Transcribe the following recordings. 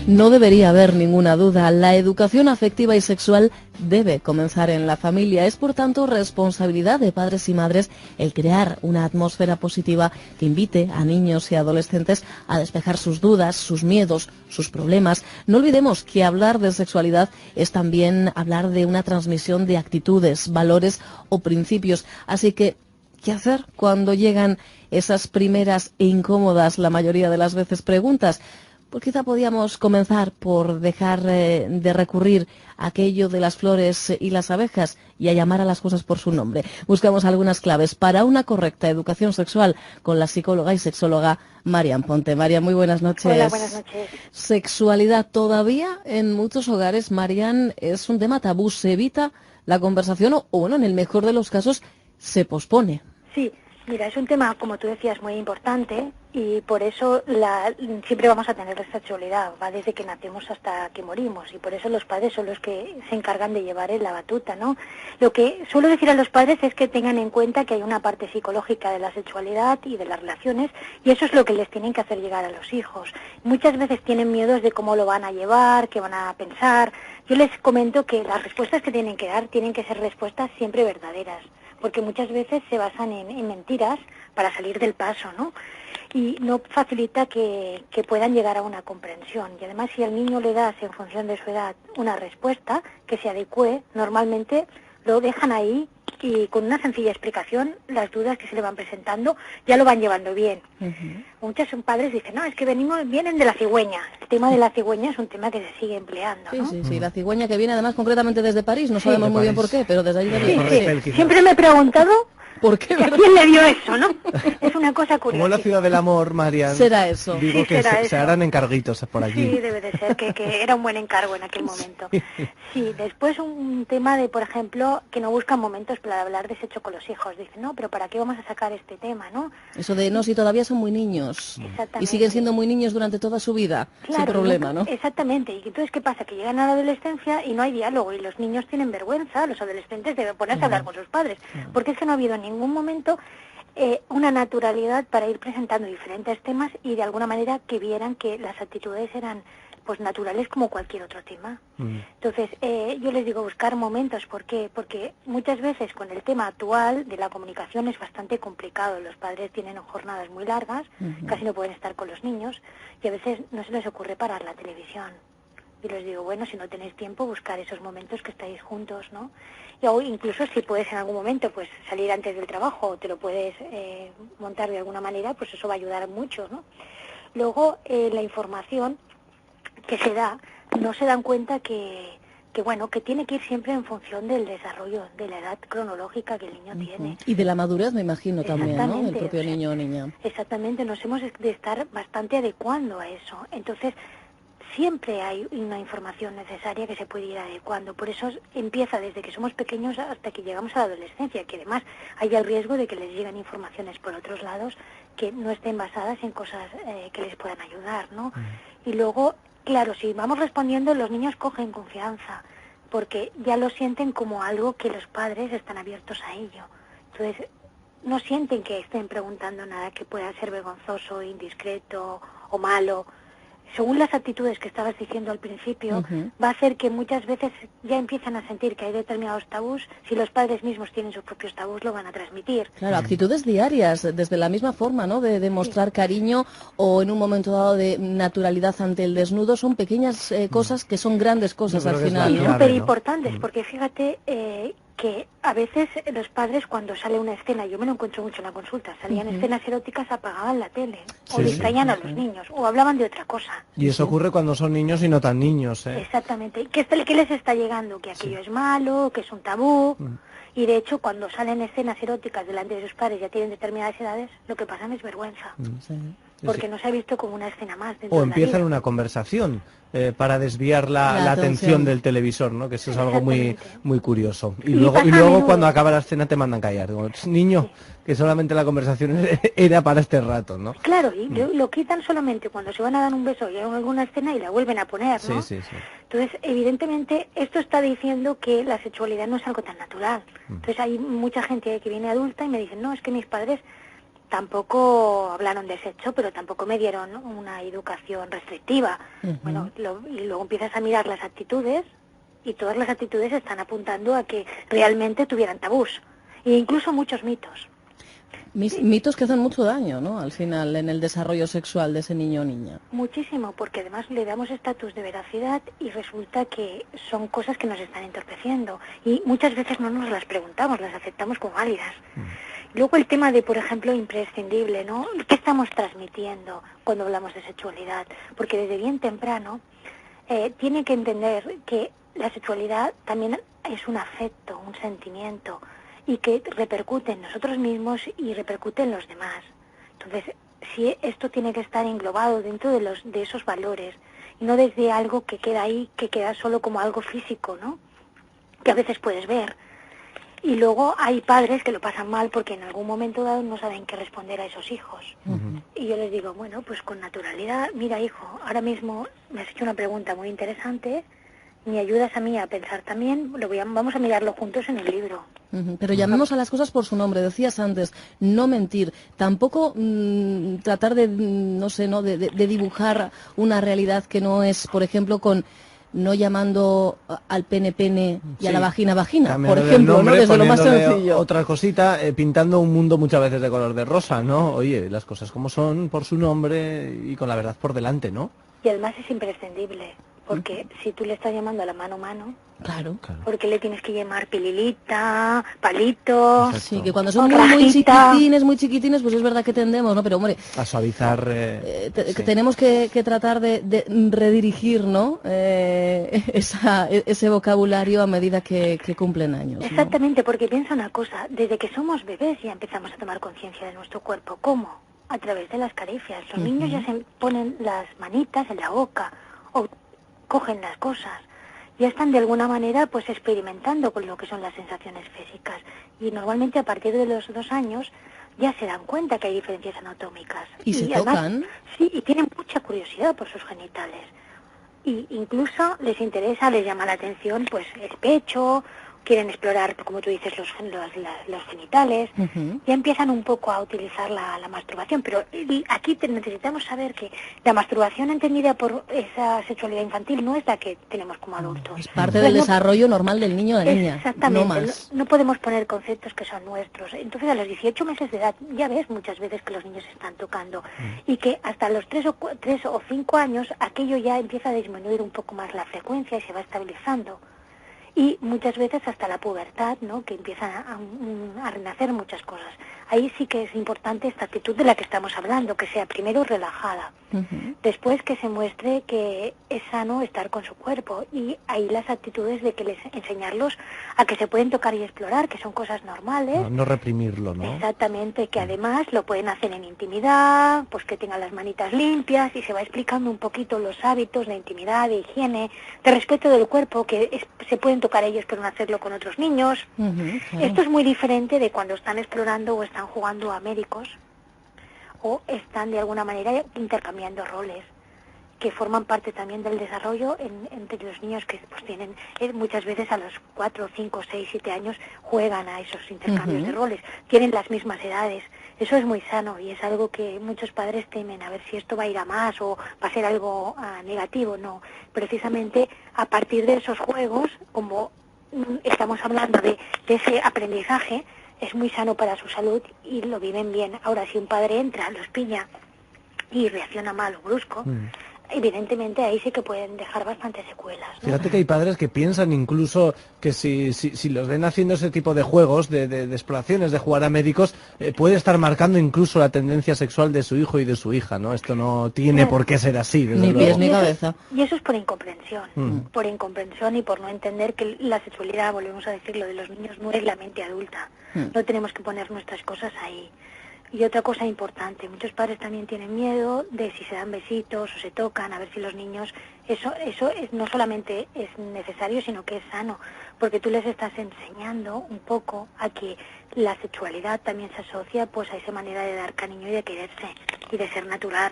No debería haber ninguna duda, la educación afectiva y sexual debe comenzar en la familia. Es, por tanto, responsabilidad de padres y madres el crear una atmósfera positiva que invite a niños y adolescentes a despejar sus dudas, sus miedos, sus problemas. No olvidemos que hablar de sexualidad es también hablar de una transmisión de actitudes, valores o principios. Así que, ¿qué hacer cuando llegan esas primeras e incómodas, la mayoría de las veces, preguntas? Pues quizá podíamos comenzar por dejar de recurrir a aquello de las flores y las abejas y a llamar a las cosas por su nombre. Buscamos algunas claves para una correcta educación sexual con la psicóloga y sexóloga Marian Ponte. Marian, muy buenas noches. Hola, buenas noches. Sexualidad todavía en muchos hogares, Marian, es un tema tabú. Se evita la conversación o bueno, en el mejor de los casos, se pospone. Sí, mira, es un tema, como tú decías, muy importante y por eso siempre vamos a tener la sexualidad, va desde que nacemos hasta que morimos y por eso los padres son los que se encargan de llevar la batuta, ¿no? Lo que suelo decir a los padres es que tengan en cuenta que hay una parte psicológica de la sexualidad y de las relaciones y eso es lo que les tienen que hacer llegar a los hijos. Muchas veces tienen miedos de cómo lo van a llevar, qué van a pensar. Yo les comento que las respuestas que tienen que dar tienen que ser respuestas siempre verdaderas, porque muchas veces se basan en mentiras para salir del paso, ¿no? Y no facilita que puedan llegar a una comprensión. Y además, si al niño le das, en función de su edad, una respuesta que se adecue, normalmente lo dejan ahí y con una sencilla explicación, las dudas que se le van presentando ya lo van llevando bien. Muchos padres dicen, no, es que vienen de la cigüeña. El tema de la cigüeña es un tema que se sigue empleando, ¿no? Sí, la cigüeña que viene además concretamente desde París, no sabemos muy bien por qué, pero desde allí viene. Sí. Siempre me he preguntado ¿por qué? ¿A quién le dio eso, no? Es una cosa curiosa. Como la ciudad del amor, Marian. Será eso. Digo que se harán encarguitos por allí. Sí, debe de ser, que era un buen encargo en aquel momento. Sí, después un tema de, por ejemplo, que no buscan momentos para hablar de sexo con los hijos. Dicen, no, pero ¿para qué vamos a sacar este tema, no? Eso de, no, si todavía son muy niños. Exactamente. Y siguen siendo muy niños durante toda su vida, claro, sin problema, ¿no? Exactamente. Y entonces, ¿qué pasa? Que llegan a la adolescencia y no hay diálogo. Y los niños tienen vergüenza, los adolescentes deben ponerse a hablar con sus padres. Porque es que no ha habido en ningún momento una naturalidad para ir presentando diferentes temas y de alguna manera que vieran que las actitudes eran pues naturales como cualquier otro tema. Entonces, yo les digo buscar momentos. ¿Por qué? Porque muchas veces con el tema actual de la comunicación es bastante complicado. Los padres tienen jornadas muy largas, casi no pueden estar con los niños y a veces no se les ocurre parar la televisión. Y les digo, bueno, si no tenéis tiempo, buscar esos momentos que estáis juntos, ¿no? Y incluso si puedes en algún momento pues salir antes del trabajo o te lo puedes montar de alguna manera, pues eso va a ayudar mucho, ¿no? Luego, la información que se da, no se dan cuenta que bueno, que tiene que ir siempre en función del desarrollo, de la edad cronológica que el niño tiene. Y de la madurez, me imagino, también, ¿no? El propio niño o niña. Exactamente, nos hemos de estar bastante adecuando a eso. Entonces, siempre hay una información necesaria que se puede ir adecuando. Por eso empieza desde que somos pequeños hasta que llegamos a la adolescencia, que además hay el riesgo de que les lleguen informaciones por otros lados que no estén basadas en cosas que les puedan ayudar, ¿no? Y luego, claro, si vamos respondiendo, los niños cogen confianza, porque ya lo sienten como algo que los padres están abiertos a ello. Entonces, no sienten que estén preguntando nada que pueda ser vergonzoso, indiscreto o malo. Según las actitudes que estabas diciendo al principio, va a hacer que muchas veces ya empiezan a sentir que hay determinados tabús. Si los padres mismos tienen sus propios tabús, lo van a transmitir. Claro, actitudes diarias, desde la misma forma, ¿no? De demostrar cariño o en un momento dado de naturalidad ante el desnudo, son pequeñas cosas que son grandes cosas al final, ¿no? Súper importantes, porque fíjate que a veces los padres cuando sale una escena, yo me lo encuentro mucho en la consulta, salían escenas eróticas, apagaban la tele, o distraían a los niños, o hablaban de otra cosa. Y eso ocurre cuando son niños y no tan niños, ¿eh? Exactamente. ¿Qué les está llegando? Que aquello es malo, que es un tabú. Y de hecho, cuando salen escenas eróticas delante de sus padres, ya tienen determinadas edades, lo que pasan es vergüenza. Porque no se ha visto como una escena más. O empiezan una conversación para desviar la atención del televisor, ¿no? Que eso es algo muy curioso. Y luego cuando acaba la escena te mandan callar. Digo, niño, que solamente la conversación era para este rato, ¿no? Claro, y lo quitan solamente cuando se van a dar un beso y hay alguna escena y la vuelven a poner, ¿no? Sí. Entonces, evidentemente, esto está diciendo que la sexualidad no es algo tan natural. Entonces, hay mucha gente que viene adulta y me dicen, no, es que mis padres tampoco hablaron de sexo, pero tampoco me dieron una educación restrictiva. Bueno, y luego empiezas a mirar las actitudes y todas las actitudes están apuntando a que realmente tuvieran tabús e incluso muchos mitos. Mitos que hacen mucho daño, ¿no? Al final, en el desarrollo sexual de ese niño o niña. Muchísimo, porque además le damos estatus de veracidad y resulta que son cosas que nos están entorpeciendo. Y muchas veces no nos las preguntamos, las aceptamos como válidas. Luego el tema de, por ejemplo, imprescindible, ¿no? ¿Qué estamos transmitiendo cuando hablamos de sexualidad? Porque desde bien temprano tiene que entender que la sexualidad también es un afecto, un sentimiento, y que repercute en nosotros mismos y repercute en los demás. Entonces, sí, esto tiene que estar englobado dentro de esos valores, y no desde algo que queda ahí, que queda solo como algo físico, ¿no? Que a veces puedes ver. Y luego hay padres que lo pasan mal porque en algún momento dado no saben qué responder a esos hijos. Y yo les digo, bueno, pues con naturalidad, mira hijo, ahora mismo me has hecho una pregunta muy interesante, me ayudas a mí a pensar también, vamos a mirarlo juntos en el libro. Pero llamemos a las cosas por su nombre. Decías antes, no mentir. Tampoco tratar de, no sé, ¿no? De dibujar una realidad que no es, por ejemplo, no llamando al pene pene y a la vagina vagina, por ejemplo, nombre, ¿no? Desde lo más sencillo. Otra cosita, pintando un mundo muchas veces de color de rosa, ¿no? Oye, las cosas como son, por su nombre y con la verdad por delante, ¿no? Y además es imprescindible. Porque si tú le estás llamando a la mano, claro. Porque le tienes que llamar pililita, palito. Exacto. Sí, que cuando son muy chiquitines, pues es verdad que tendemos, ¿no? Pero hombre, a suavizar. Tenemos que tratar de redirigir, ¿no? Ese vocabulario a medida que cumplen años. Exactamente, ¿no? Porque piensa una cosa, desde que somos bebés ya empezamos a tomar conciencia de nuestro cuerpo. ¿Cómo? A través de las caricias. Los niños ya se ponen las manitas en la boca o cogen las cosas, ya están de alguna manera pues experimentando con lo que son las sensaciones físicas y normalmente a partir de los 2 años ya se dan cuenta que hay diferencias anatómicas. ¿Y se tocan? Sí, y tienen mucha curiosidad por sus genitales y incluso les interesa, les llama la atención pues el pecho, quieren explorar, como tú dices, los genitales, ya empiezan un poco a utilizar la masturbación, pero aquí necesitamos saber que la masturbación entendida por esa sexualidad infantil no es la que tenemos como adultos. Es parte del desarrollo normal del niño o de la niña, exactamente, no más. No podemos poner conceptos que son nuestros. Entonces a los 18 meses de edad ya ves muchas veces que los niños se están tocando y que hasta los 3 o 5 años aquello ya empieza a disminuir un poco más la frecuencia y se va estabilizando. Y muchas veces hasta la pubertad, ¿no? Que empiezan a renacer muchas cosas. Ahí sí que es importante esta actitud de la que estamos hablando, que sea primero relajada, después que se muestre que es sano estar con su cuerpo y ahí las actitudes de que les enseñarlos a que se pueden tocar y explorar, que son cosas normales. No reprimirlo, ¿no? Exactamente, que además lo pueden hacer en intimidad, pues que tengan las manitas limpias y se va explicando un poquito los hábitos de intimidad, de higiene, de respeto del cuerpo, que se pueden tocar ellos pero no hacerlo con otros niños. Claro. Esto es muy diferente de cuando están explorando o están jugando a médicos o están de alguna manera intercambiando roles que forman parte también del desarrollo entre los niños que pues tienen muchas veces a los 4, 5, 6, 7 años juegan a esos intercambios de roles, tienen las mismas edades. Eso es muy sano y es algo que muchos padres temen, a ver si esto va a ir a más o va a ser algo negativo. No, precisamente a partir de esos juegos, como estamos hablando de ese aprendizaje, es muy sano para su salud y lo viven bien. Ahora, si un padre entra, los pilla y reacciona mal o brusco, evidentemente ahí sí que pueden dejar bastantes secuelas, ¿no? Fíjate que hay padres que piensan incluso que si los ven haciendo ese tipo de juegos, de exploraciones, de jugar a médicos, puede estar marcando incluso la tendencia sexual de su hijo y de su hija, ¿no? Esto no tiene por qué ser así, desde ni luego. pies ni cabeza. Y eso es por incomprensión y por no entender que la sexualidad, volvemos a decirlo, de los niños no es la mente adulta. No tenemos que poner nuestras cosas ahí. Y otra cosa importante, muchos padres también tienen miedo de si se dan besitos o se tocan, a ver si los niños... Eso no solamente es necesario, sino que es sano, porque tú les estás enseñando un poco a que la sexualidad también se asocia pues a esa manera de dar cariño y de quererse y de ser natural.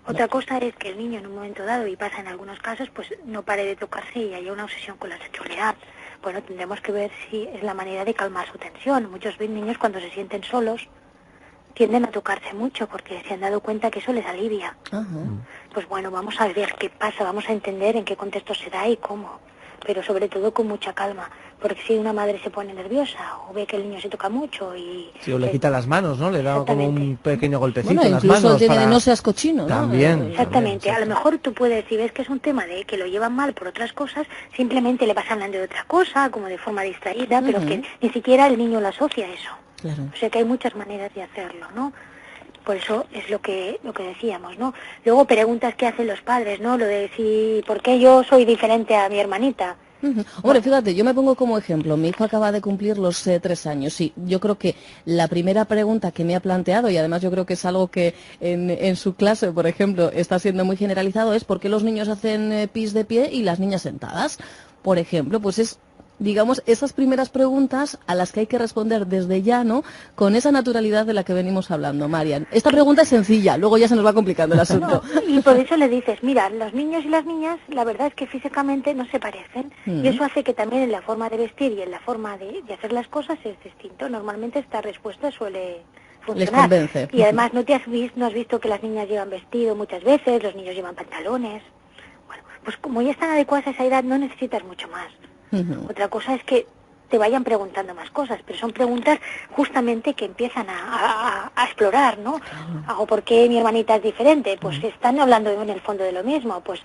Otra cosa es que el niño en un momento dado, y pasa en algunos casos, pues no pare de tocarse y haya una obsesión con la sexualidad. Bueno, tendremos que ver si es la manera de calmar su tensión. Muchos niños cuando se sienten solos, tienden a tocarse mucho porque se han dado cuenta que eso les alivia. Pues bueno, vamos a ver qué pasa, vamos a entender en qué contexto se da y cómo, pero sobre todo con mucha calma, porque si una madre se pone nerviosa o ve que el niño se toca mucho y... Sí, o le quita las manos, ¿no? Le da como un pequeño golpecito bueno, en las manos. Incluso no seas cochino, ¿no? También. Exactamente, también, a lo mejor tú puedes, si ves que es un tema de que lo llevan mal por otras cosas, simplemente le vas hablando de otra cosa, como de forma distraída, pero que ni siquiera el niño lo asocia a eso. Claro. O sea que hay muchas maneras de hacerlo, ¿no? Por eso es lo que decíamos, ¿no? Luego preguntas que hacen los padres, ¿no? Lo de si, ¿por qué yo soy diferente a mi hermanita? Hombre, fíjate, yo me pongo como ejemplo, mi hijo acaba de cumplir los 3 años, sí, yo creo que la primera pregunta que me ha planteado, y además yo creo que es algo que en su clase, por ejemplo, está siendo muy generalizado, es ¿por qué los niños hacen pis de pie y las niñas sentadas? Por ejemplo, pues es, digamos, esas primeras preguntas a las que hay que responder desde ya, ¿no? Con esa naturalidad de la que venimos hablando, Marian. Esta pregunta es sencilla, luego ya se nos va complicando el asunto. No, y por eso le dices, mira, los niños y las niñas, la verdad es que físicamente no se parecen, y eso hace que también en la forma de vestir y en la forma de hacer las cosas es distinto. Normalmente esta respuesta suele funcionar. Les convence. Y además no has visto que las niñas llevan vestido muchas veces, los niños llevan pantalones. Bueno, pues como ya están adecuadas a esa edad, no necesitas mucho más. Otra cosa es que te vayan preguntando más cosas, pero son preguntas justamente que empiezan a explorar, ¿no? ¿O por qué mi hermanita es diferente? Pues están hablando en el fondo de lo mismo, pues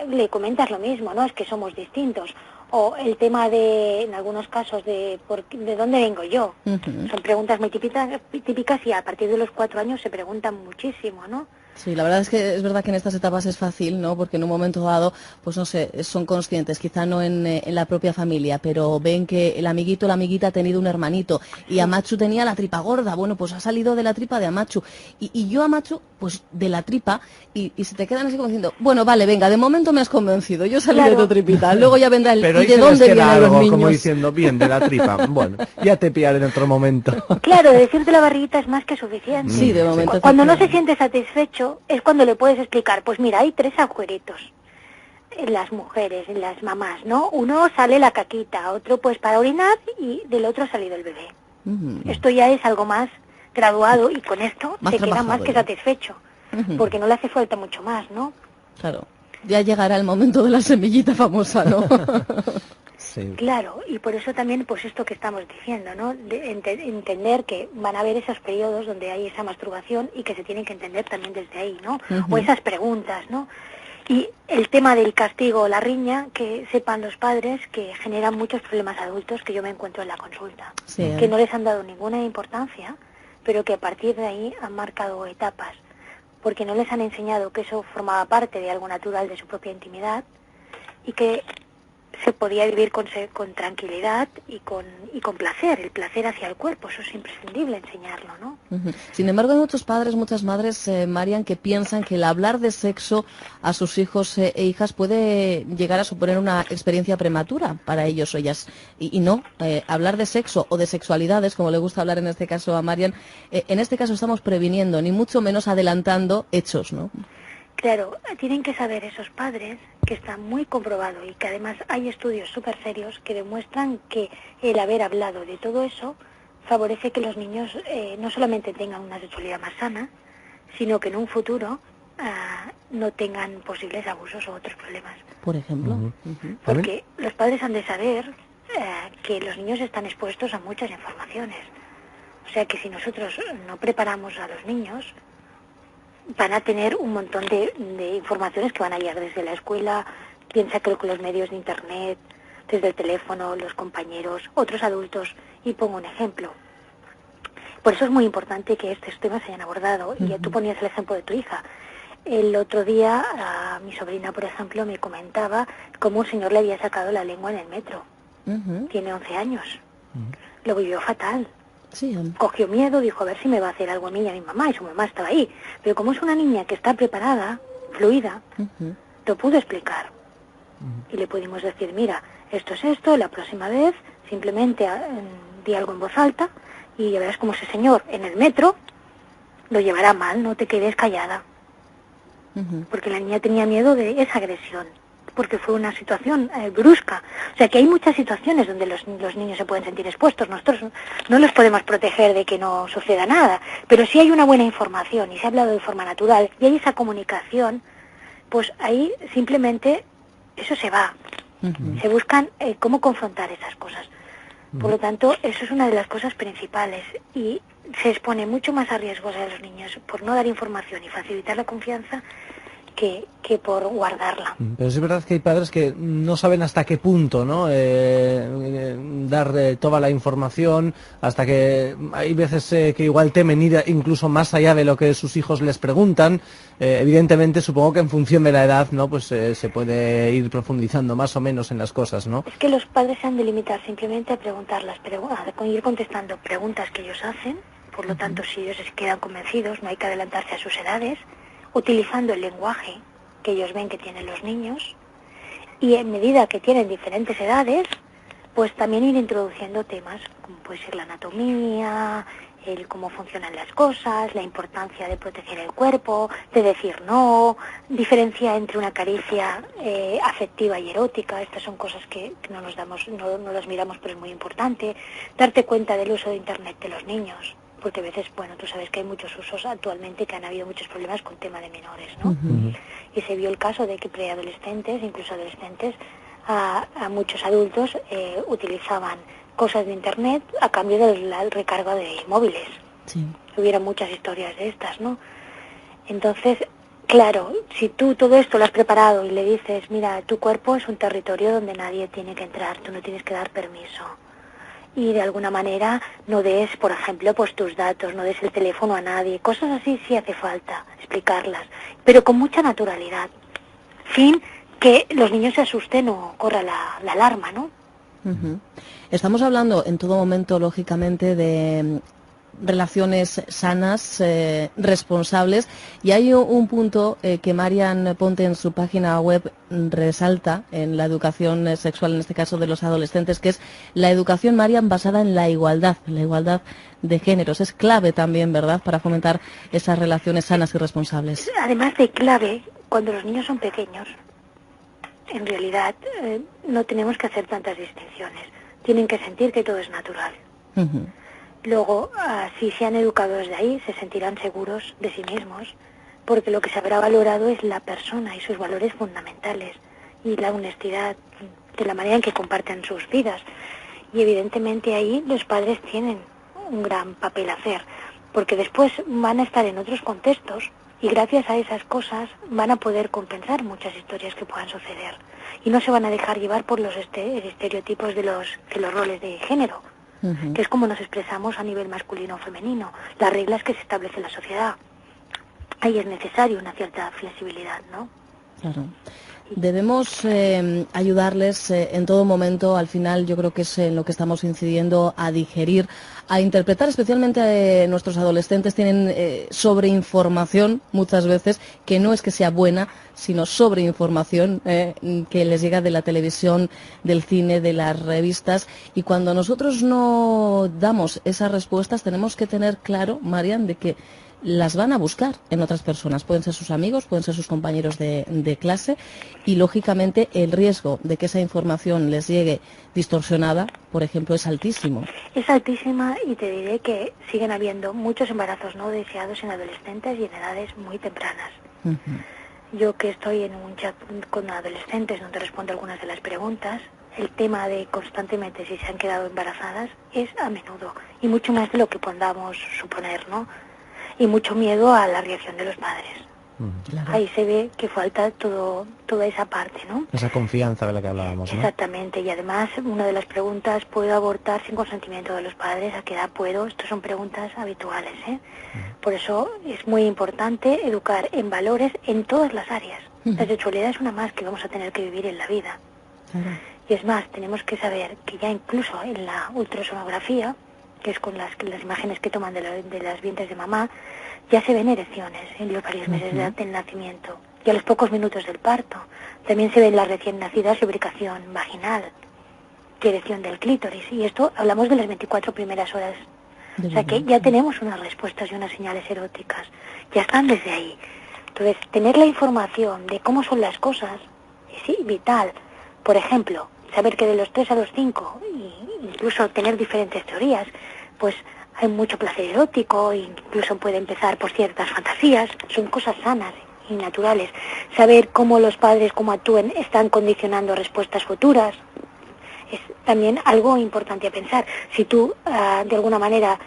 le comentas lo mismo, ¿no? Es que somos distintos. O el tema de, en algunos casos, de dónde vengo yo. Son preguntas muy típicas y a partir de los 4 años se preguntan muchísimo, ¿no? Sí, la verdad es que es verdad que en estas etapas es fácil, ¿no? Porque en un momento dado, pues no sé, son conscientes, quizá no en la propia familia, pero ven que el amiguito o la amiguita ha tenido un hermanito y Amachu tenía la tripa gorda, bueno, pues ha salido de la tripa de Amachu y yo Amachu, pues de la tripa y se te quedan así como diciendo, bueno, vale, venga, de momento me has convencido, yo salí de tu tripita, luego ya vendrá el pero ¿y de dónde vienen algo, los niños? Como diciendo, bien, de la tripa, bueno, ya te pillaré en otro momento. Claro, decirte la barriguita es más que suficiente. Sí, de momento. Cuando no se siente satisfecho es cuando le puedes explicar, pues mira, hay 3 agujeritos en las mujeres, en las mamás, ¿no? Uno sale la caquita, otro pues para orinar y del otro ha salido el bebé. Esto ya es algo más graduado y con esto se queda más que satisfecho, porque no le hace falta mucho más, ¿no? Claro, ya llegará el momento de la semillita famosa, ¿no? Sí. Claro, y por eso también, pues esto que estamos diciendo, ¿no? De entender que van a haber esos periodos donde hay esa masturbación y que se tienen que entender también desde ahí, ¿no? O esas preguntas, ¿no? Y el tema del castigo o la riña, que sepan los padres que generan muchos problemas adultos que yo me encuentro en la consulta, que no les han dado ninguna importancia, pero que a partir de ahí han marcado etapas, porque no les han enseñado que eso formaba parte de algo natural de su propia intimidad y que se podía vivir con tranquilidad y con placer, el placer hacia el cuerpo, eso es imprescindible enseñarlo, ¿no? Sin embargo, hay muchos padres, muchas madres, Marian, que piensan que el hablar de sexo a sus hijos e hijas puede llegar a suponer una experiencia prematura para ellos o ellas. Y no, hablar de sexo o de sexualidades, como le gusta hablar en este caso a Marian, en este caso estamos previniendo, ni mucho menos adelantando hechos, ¿no? Claro, tienen que saber esos padres que está muy comprobado y que además hay estudios súper serios que demuestran que el haber hablado de todo eso favorece que los niños no solamente tengan una sexualidad más sana, sino que en un futuro no tengan posibles abusos o otros problemas. Por ejemplo. Porque los padres han de saber que los niños están expuestos a muchas informaciones. O sea que si nosotros no preparamos a los niños, van a tener un montón de informaciones que van a llegar desde la escuela, piensa que con los medios de internet, desde el teléfono, los compañeros, otros adultos, y pongo un ejemplo. Por eso es muy importante que estos temas se hayan abordado, y tú ponías el ejemplo de tu hija. El otro día, mi sobrina, por ejemplo, me comentaba cómo un señor le había sacado la lengua en el metro. Tiene 11 años. Lo vivió fatal. Sí, cogió miedo, dijo a ver si me va a hacer algo a mí y a mi mamá, y su mamá estaba ahí. Pero como es una niña que está preparada, fluida, lo pudo explicar. Y le pudimos decir, mira, esto es esto, la próxima vez simplemente di algo en voz alta y ya verás como ese señor en el metro lo llevará mal, no te quedes callada. Porque la niña tenía miedo de esa agresión. porque fue una situación brusca. O sea que hay muchas situaciones donde los niños se pueden sentir expuestos. Nosotros no los podemos proteger de que no suceda nada, pero si hay una buena información y se ha hablado de forma natural y hay esa comunicación, pues ahí simplemente eso se va. Se buscan cómo confrontar esas cosas. Por lo tanto, eso es una de las cosas principales y se expone mucho más a riesgos a los niños por no dar información y facilitar la confianza que por guardarla. Pero es verdad que hay padres que no saben hasta qué punto, ¿no? Dar toda la información, hasta que hay veces que igual temen ir incluso más allá de lo que sus hijos les preguntan. Evidentemente, supongo que en función de la edad, ¿no? Pues se puede ir profundizando más o menos en las cosas, ¿no? Es que los padres se han de limitar simplemente a preguntarlas, a ir contestando preguntas que ellos hacen. Por lo tanto, si ellos se quedan convencidos, no hay que adelantarse a sus edades, utilizando el lenguaje que ellos ven que tienen los niños, y en medida que tienen diferentes edades, pues también ir introduciendo temas como puede ser la anatomía, el cómo funcionan las cosas, la importancia de proteger el cuerpo, de decir no, diferencia entre una caricia afectiva y erótica. Estas son cosas que no nos damos, no las miramos, pero es muy importante. Darte cuenta del uso de Internet de los niños, porque a veces, bueno, tú sabes que hay muchos usos actualmente, que han habido muchos problemas con tema de menores, ¿no? Y se vio el caso de que preadolescentes, incluso adolescentes, a muchos adultos utilizaban cosas de Internet a cambio del recargo de móviles. Sí. Hubiera muchas historias de estas, ¿no? Entonces, claro, si tú todo esto lo has preparado y le dices, mira, tu cuerpo es un territorio donde nadie tiene que entrar, tú no tienes que dar permiso. Y de alguna manera no des, por ejemplo, pues tus datos, no des el teléfono a nadie, cosas así sí hace falta explicarlas, pero con mucha naturalidad, sin que los niños se asusten o corra la alarma, ¿no? Estamos hablando en todo momento, lógicamente, de relaciones sanas, responsables, y hay un punto que Marian Ponte en su página web resalta en la educación sexual, en este caso de los adolescentes, que es la educación, Marian, basada en la igualdad de géneros. Es clave también, ¿verdad?, para fomentar esas relaciones sanas y responsables. Además de clave, cuando los niños son pequeños, en realidad no tenemos que hacer tantas distinciones. Tienen que sentir que todo es natural. Luego, si se han educado desde ahí, se sentirán seguros de sí mismos, porque lo que se habrá valorado es la persona y sus valores fundamentales, y la honestidad de la manera en que comparten sus vidas. Y evidentemente ahí los padres tienen un gran papel a hacer, porque después van a estar en otros contextos, y gracias a esas cosas van a poder compensar muchas historias que puedan suceder. Y no se van a dejar llevar por los estereotipos de los roles de género, que es como nos expresamos a nivel masculino o femenino, las reglas que se establece en la sociedad. Ahí es necesario una cierta flexibilidad, ¿no? Claro. Debemos ayudarles en todo momento, al final yo creo que es en lo que estamos incidiendo, a digerir, a interpretar, especialmente nuestros adolescentes tienen sobreinformación muchas veces, que no es que sea buena, sino sobreinformación que les llega de la televisión, del cine, de las revistas, y cuando nosotros no damos esas respuestas tenemos que tener claro, Marian, de que las van a buscar en otras personas, pueden ser sus amigos, pueden ser sus compañeros de clase, y lógicamente el riesgo de que esa información les llegue distorsionada, por ejemplo, es altísimo. Es altísima, y te diré que siguen habiendo muchos embarazos no deseados en adolescentes y en edades muy tempranas. Yo que estoy en un chat con adolescentes donde respondo algunas de las preguntas, el tema de constantemente si se han quedado embarazadas es a menudo, y mucho más de lo que podamos suponer, ¿no? Y mucho miedo a la reacción de los padres. Claro. Ahí se ve que falta toda esa parte, ¿no? Esa confianza de la que hablábamos, ¿no? Exactamente, y además una de las preguntas, ¿puedo abortar sin consentimiento de los padres? ¿A qué edad puedo? Estas son preguntas habituales, ¿eh? Por eso es muy importante educar en valores en todas las áreas. La sexualidad es una más que vamos a tener que vivir en la vida. Y es más, tenemos que saber que ya incluso en la ultrasonografía, que es con las imágenes que toman de las vientres de mamá, ya se ven erecciones en los varios meses de edad del nacimiento. Y a los pocos minutos del parto también se ven las recién nacidas lubricación vaginal, y erección del clítoris. Y esto hablamos de las 24 primeras horas. O sea que ya tenemos unas respuestas y unas señales eróticas. Ya están desde ahí. Entonces, tener la información de cómo son las cosas vital. Por ejemplo, saber que de los 3 a los 5, e incluso tener diferentes teorías, pues hay mucho placer erótico, incluso puede empezar por ciertas fantasías, son cosas sanas y naturales. Saber cómo los padres, cómo actúen, están condicionando respuestas futuras, es también algo importante a pensar. Si tú, de alguna manera,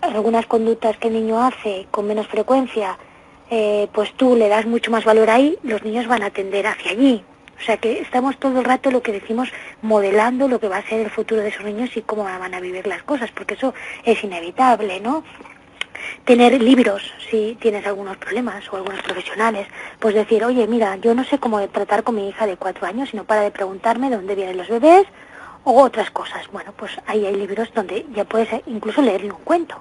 algunas conductas que el niño hace con menos frecuencia, pues tú le das mucho más valor ahí, los niños van a tender hacia allí. O sea que estamos todo el rato, lo que decimos, modelando lo que va a ser el futuro de esos niños y cómo van a vivir las cosas, porque eso es inevitable, ¿no? Tener libros, si tienes algunos problemas, o algunos profesionales, pues decir, oye, mira, yo no sé cómo tratar con mi hija de 4 años, sino para de preguntarme de dónde vienen los bebés, o otras cosas. Bueno, pues ahí hay libros donde ya puedes incluso leerle un cuento,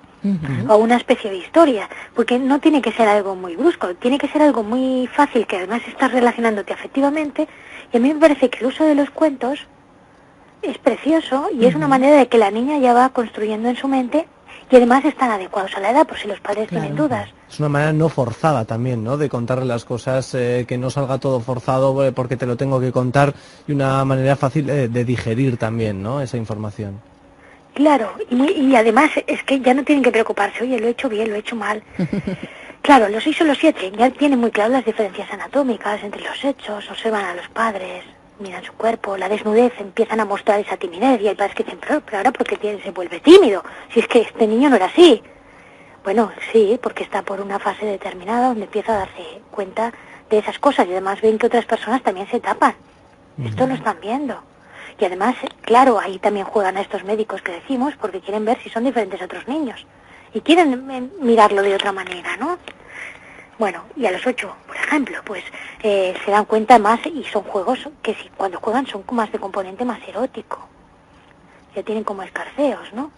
o una especie de historia, porque no tiene que ser algo muy brusco, tiene que ser algo muy fácil, que además estás relacionándote afectivamente, y a mí me parece que el uso de los cuentos es precioso, y es una manera de que la niña ya va construyendo en su mente, y además están adecuados a la edad, por si los padres tienen dudas. Es una manera no forzada también, ¿no?, de contarle las cosas, que no salga todo forzado porque te lo tengo que contar, y una manera fácil de digerir también, ¿no?, esa información. Claro, y además es que ya no tienen que preocuparse, oye, lo he hecho bien, lo he hecho mal. Claro, los 6 o los 7 ya tienen muy claras las diferencias anatómicas entre los hechos, observan a los padres, miran su cuerpo, la desnudez, empiezan a mostrar esa timidez, y hay padres que dicen, pero ahora ¿por qué se vuelve tímido? Si es que este niño no era así. Bueno, sí, porque está por una fase determinada donde empieza a darse cuenta de esas cosas, y además ven que otras personas también se tapan. Esto lo están viendo. Y además, claro, ahí también juegan a estos médicos que decimos, porque quieren ver si son diferentes a otros niños. Y quieren mirarlo de otra manera, ¿no? Bueno, y a los 8, por ejemplo, pues se dan cuenta más, y son juegos que si cuando juegan son más de componente más erótico. Ya tienen como escarceos, ¿no?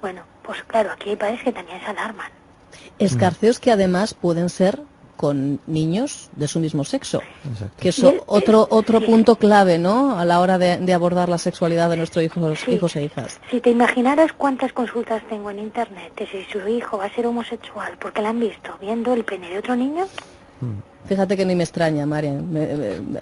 Bueno, pues claro, aquí hay padres que también se alarman. Escarceos que además pueden ser con niños de su mismo sexo. Exacto. Que es otro punto clave, ¿no?, a la hora de abordar la sexualidad de nuestros hijos e hijas. Si te imaginaras cuántas consultas tengo en internet de si su hijo va a ser homosexual porque la han visto viendo el pene de otro niño. Fíjate que ni me extraña, Marian.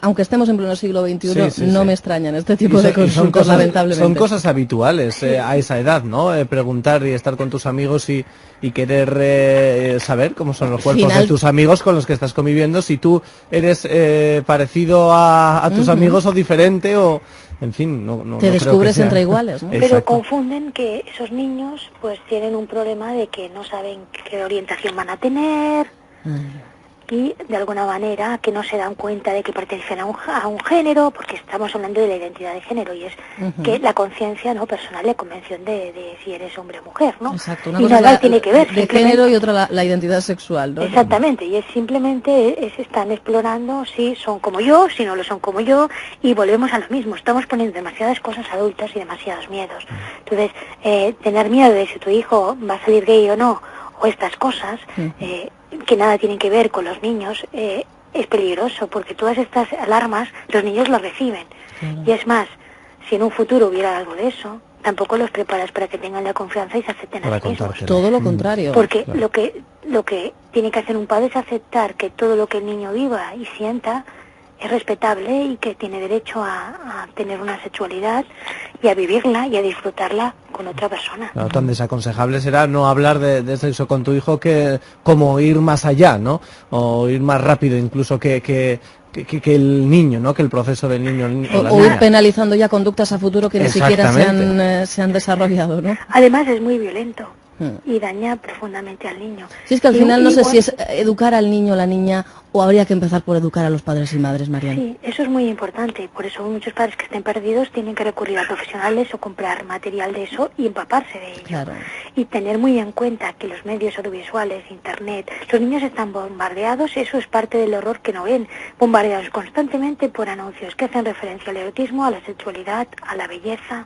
Aunque estemos en pleno siglo XXI, no me extrañan este tipo de consultas, lamentablemente. Son cosas habituales a esa edad, ¿no? Preguntar y estar con tus amigos y querer saber cómo son los cuerpos de tus amigos con los que estás conviviendo, si tú eres parecido a tus amigos o diferente, o en fin, no te descubres entre iguales, ¿no? Pero confunden que esos niños pues tienen un problema de que no saben qué orientación van a tener. Y de alguna manera que no se dan cuenta de que pertenecen a un género, porque estamos hablando de la identidad de género, y es que la conciencia, ¿no?, personal, la convención de si eres hombre o mujer, ¿no? Exacto, una cosa tiene que ver de género y otra la identidad sexual, ¿no? Exactamente, y es simplemente están explorando si son como yo, si no lo son como yo, y volvemos a lo mismo, estamos poniendo demasiadas cosas adultas y demasiados miedos. Entonces, tener miedo de si tu hijo va a salir gay o no, o estas cosas, que nada tienen que ver con los niños, es peligroso, porque todas estas alarmas los niños las reciben. Y es más, si en un futuro hubiera algo de eso, tampoco los preparas para que tengan la confianza y se acepten a sí mismos. Todo lo contrario. Porque lo que tiene que hacer un padre es aceptar que todo lo que el niño viva y sienta es respetable, y que tiene derecho a tener una sexualidad y a vivirla y a disfrutarla con otra persona. Claro, tan desaconsejable será no hablar de sexo con tu hijo que como ir más allá, ¿no? O ir más rápido incluso que el niño, ¿no?, que el proceso del niño o ir penalizando ya conductas a futuro que ni siquiera se han desarrollado, ¿no? Además es muy violento y daña profundamente al niño. Si es que al final no sé si es educar al niño o la niña, o habría que empezar por educar a los padres y madres, Marian. Sí, eso es muy importante. Por eso muchos padres que estén perdidos tienen que recurrir a profesionales o comprar material de eso y empaparse de ello. Claro. Y tener muy en cuenta que los medios audiovisuales, internet, los niños están bombardeados, eso es parte del horror que no ven, bombardeados constantemente por anuncios que hacen referencia al erotismo, a la sexualidad, a la belleza.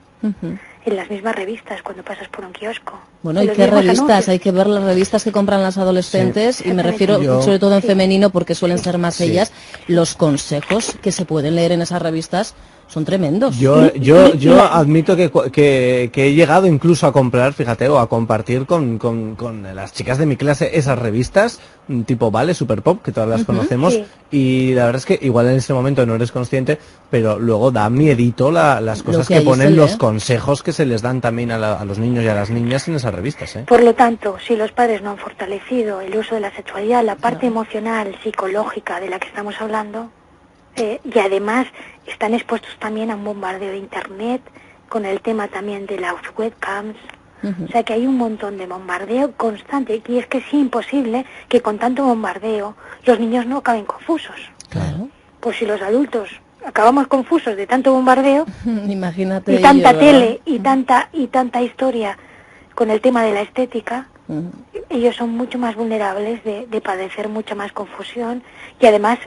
En las mismas revistas, cuando pasas por un kiosco. Bueno, ¿y qué revistas? Anuncios. Hay que ver las revistas que compran las adolescentes, y me refiero sobre todo en femenino, porque suelen ser más ellas, los consejos que se pueden leer en esas revistas son tremendos. Yo admito que he llegado incluso a comprar, fíjate, o a compartir con las chicas de mi clase esas revistas, tipo Vale, Super Pop, que todas las conocemos, sí. Y la verdad es que igual en ese momento no eres consciente, pero luego da miedito las cosas que ahí ponen, los consejos que se les dan también a los niños y a las niñas en esas revistas, ¿eh? Por lo tanto, si los padres no han fortalecido el uso de la sexualidad, la parte emocional, psicológica de la que estamos hablando, y además están expuestos también a un bombardeo de internet, con el tema también de las webcams, o sea que hay un montón de bombardeo constante, y es que es imposible que con tanto bombardeo los niños no acaben confusos. Claro. Pues si los adultos acabamos confusos de tanto bombardeo, imagínate, y tanta tele y tanta historia con el tema de la estética, ellos son mucho más vulnerables de padecer mucha más confusión, y además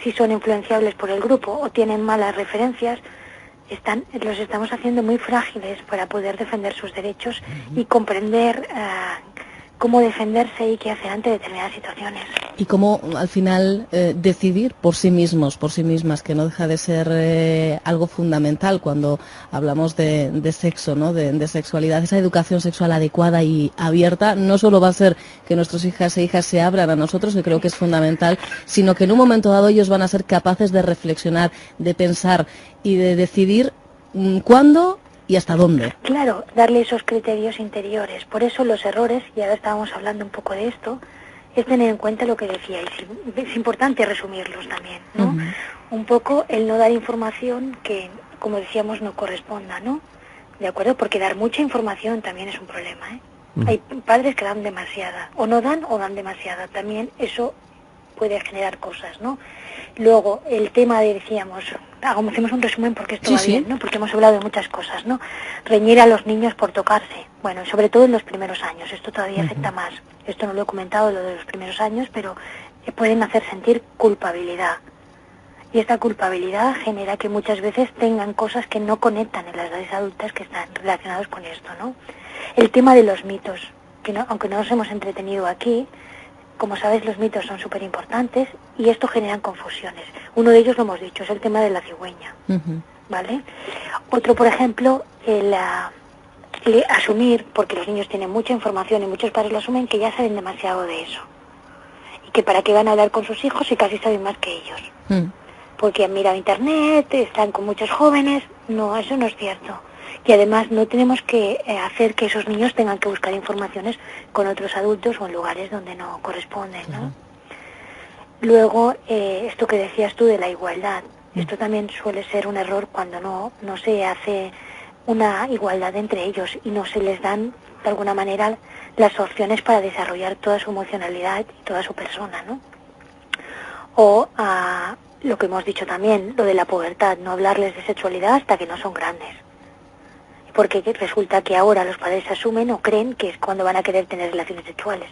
si son influenciables por el grupo o tienen malas referencias, los estamos haciendo muy frágiles para poder defender sus derechos y comprender cómo defenderse y qué hacer ante determinadas situaciones. Y cómo al final decidir por sí mismos, por sí mismas, que no deja de ser algo fundamental cuando hablamos de sexo, ¿no? De sexualidad. Esa educación sexual adecuada y abierta no solo va a ser que nuestras hijas e hijas se abran a nosotros, que creo que es fundamental, sino que en un momento dado ellos van a ser capaces de reflexionar, de pensar y de decidir cuándo y hasta dónde. Claro, darle esos criterios interiores. Por eso los errores, y ahora estábamos hablando un poco de esto, es tener en cuenta lo que decíais. Es importante resumirlos también, ¿no? Un poco el no dar información que, como decíamos, no corresponda, ¿no? ¿De acuerdo? Porque dar mucha información también es un problema, ¿eh? Hay padres que dan demasiada, o no dan o dan demasiada. También eso puede generar cosas, ¿no? Luego, el tema de, decíamos, hacemos un resumen porque esto va bien, ¿no? Porque hemos hablado de muchas cosas, ¿no? Reñir a los niños por tocarse, bueno, sobre todo en los primeros años, esto todavía afecta más. Esto no lo he comentado, lo de los primeros años, pero pueden hacer sentir culpabilidad. Y esta culpabilidad genera que muchas veces tengan cosas que no conectan en las edades adultas que están relacionados con esto, ¿no? El tema de los mitos, que no, aunque no nos hemos entretenido aquí, como sabes, los mitos son súper importantes y esto generan confusiones. Uno de ellos, lo hemos dicho, es el tema de la cigüeña, ¿vale? Otro, por ejemplo, el asumir, porque los niños tienen mucha información y muchos padres lo asumen, que ya saben demasiado de eso. Y que para qué van a hablar con sus hijos si casi saben más que ellos. Porque han mirado internet, están con muchos jóvenes. No, eso no es cierto. Y además no tenemos que hacer que esos niños tengan que buscar informaciones con otros adultos o en lugares donde no corresponden, ¿no? Luego, esto que decías tú de la igualdad, esto también suele ser un error cuando no se hace una igualdad entre ellos y no se les dan, de alguna manera, las opciones para desarrollar toda su emocionalidad y toda su persona, ¿no? O lo que hemos dicho también, lo de la pubertad, no hablarles de sexualidad hasta que no son grandes. Porque resulta que ahora los padres asumen o creen que es cuando van a querer tener relaciones sexuales.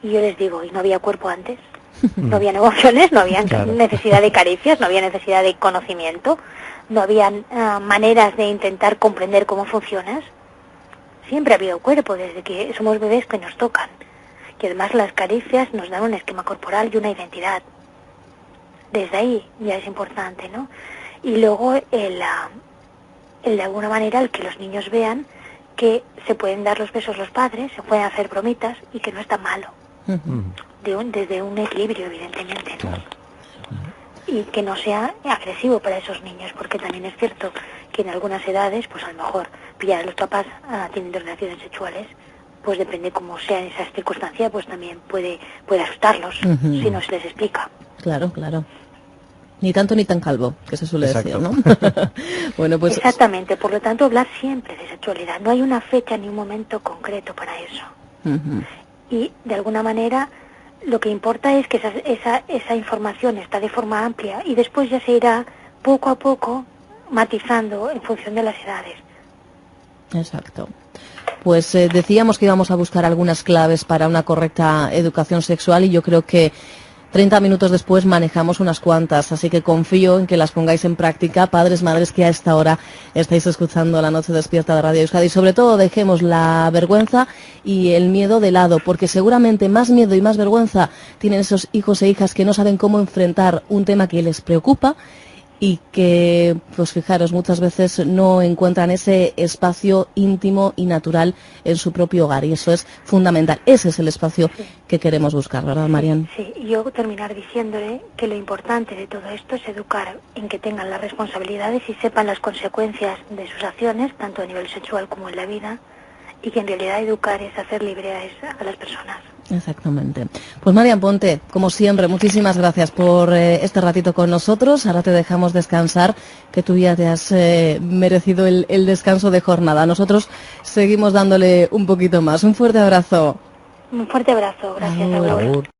Y yo les digo, ¿y no había cuerpo antes? No habían emociones, no había necesidad de caricias, no había necesidad de conocimiento, no había maneras de intentar comprender cómo funcionas. Siempre ha habido cuerpo, desde que somos bebés que nos tocan. Y además las caricias nos dan un esquema corporal y una identidad. Desde ahí ya es importante, ¿no? Y luego de alguna manera el que los niños vean que se pueden dar los besos los padres, se pueden hacer bromitas y que no es tan malo. Desde un equilibrio, evidentemente, ¿no? Y que no sea agresivo para esos niños, porque también es cierto que en algunas edades, pues a lo mejor pillar a los papás teniendo relaciones sexuales, pues depende cómo sea en esas circunstancias, pues también puede asustarlos si no se les explica. Claro, claro. Ni tanto ni tan calvo, que se suele decir, ¿no? Bueno, pues... Exactamente, por lo tanto hablar siempre de sexualidad. No hay una fecha ni un momento concreto para eso. Y de alguna manera lo que importa es que esa información está de forma amplia y después ya se irá poco a poco matizando en función de las edades. Exacto. Pues decíamos que íbamos a buscar algunas claves para una correcta educación sexual y yo creo que 30 minutos después manejamos unas cuantas, así que confío en que las pongáis en práctica, padres, madres que a esta hora estáis escuchando La Noche Despierta de Radio Euskadi. Y sobre todo dejemos la vergüenza y el miedo de lado, porque seguramente más miedo y más vergüenza tienen esos hijos e hijas que no saben cómo enfrentar un tema que les preocupa y que, pues fijaros, muchas veces no encuentran ese espacio íntimo y natural en su propio hogar, y eso es fundamental. Ese es el espacio que queremos buscar, ¿verdad, Marian? Sí, y yo terminar diciéndole que lo importante de todo esto es educar en que tengan las responsabilidades y sepan las consecuencias de sus acciones, tanto a nivel sexual como en la vida, y que en realidad educar es hacer libres a las personas. Exactamente. Pues Marian Ponte, como siempre, muchísimas gracias por este ratito con nosotros. Ahora te dejamos descansar, que tú ya te has merecido el descanso de jornada. Nosotros seguimos dándole un poquito más. Un fuerte abrazo. Un fuerte abrazo. Gracias. Agur.